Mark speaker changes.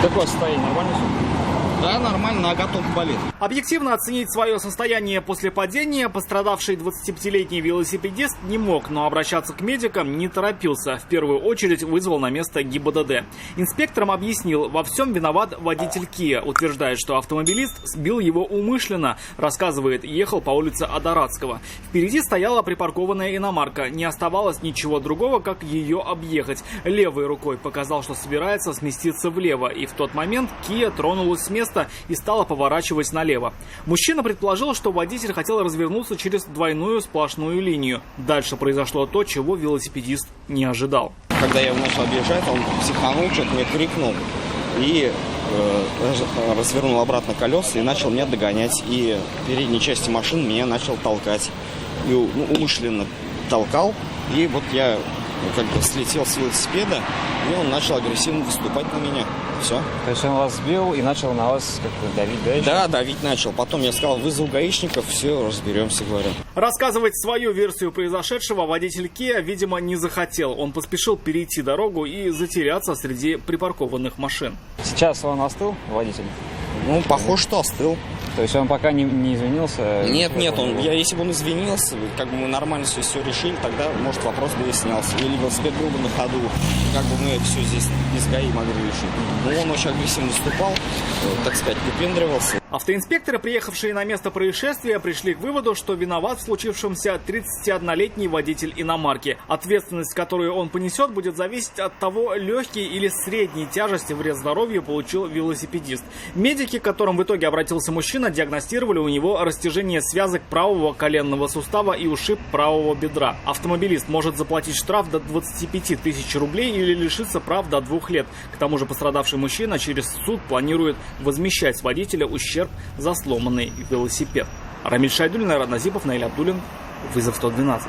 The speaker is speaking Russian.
Speaker 1: Какое состояние? Нормально все?
Speaker 2: Да, нормально, нога только болит.
Speaker 3: Объективно оценить свое состояние после падения пострадавший 25-летний велосипедист не мог, но обращаться к медикам не торопился. В первую очередь вызвал на место ГИБДД. Инспекторам объяснил, во всем виноват водитель Kia. Утверждает, что автомобилист сбил его умышленно. Рассказывает, ехал по улице Адаратского. Впереди стояла припаркованная иномарка. Не оставалось ничего другого, как ее объехать. Левой рукой показал, что собирается сместиться влево. И в тот момент Kia тронулась с места и стала поворачивать налево. Мужчина предположил, что водитель хотел развернуться через двойную сплошную линию. Дальше произошло то, чего велосипедист не ожидал.
Speaker 2: Когда я его начал объезжать, он психанул, что-то мне крикнул и развернул обратно колеса и начал меня догонять. И в передней части машины меня начал толкать. И умышленно толкал. И вот я как бы слетел с велосипеда, и он начал агрессивно выступать на меня. Все.
Speaker 1: То есть он вас сбил и начал на вас как-то давить, да? Еще?
Speaker 2: Да, давить начал. Потом я сказал, вызову гаишников, все, разберемся, говорю.
Speaker 3: Рассказывать свою версию произошедшего водитель Kia, видимо, не захотел. Он поспешил перейти дорогу и затеряться среди припаркованных машин.
Speaker 1: Сейчас он остыл, водитель?
Speaker 2: Ну, похоже, что остыл.
Speaker 1: То есть он пока не извинился?
Speaker 2: Нет, если бы он извинился, как бы мы нормально все решили, тогда, может, вопрос бы и снялся. Или велосипед был бы на ходу, как бы мы все здесь без ГАИ могли решить. Но он очень агрессивно выступал, так сказать, выпендривался.
Speaker 3: Автоинспекторы, приехавшие на место происшествия, пришли к выводу, что виноват в случившемся 31-летний водитель иномарки. Ответственность, которую он понесет, будет зависеть от того, легкий или средней тяжести вред здоровью получил велосипедист. Медики, к которым в итоге обратился мужчина, диагностировали у него растяжение связок правого коленного сустава и ушиб правого бедра. Автомобилист может заплатить штраф до 25 тысяч рублей или лишиться прав до 2 лет. К тому же пострадавший мужчина через суд планирует возмещать с водителя ущерб за сломанный велосипед. Рамиль Шайдуллин, Айрат Назипов, Наиль Абдуллин. Вызов 112.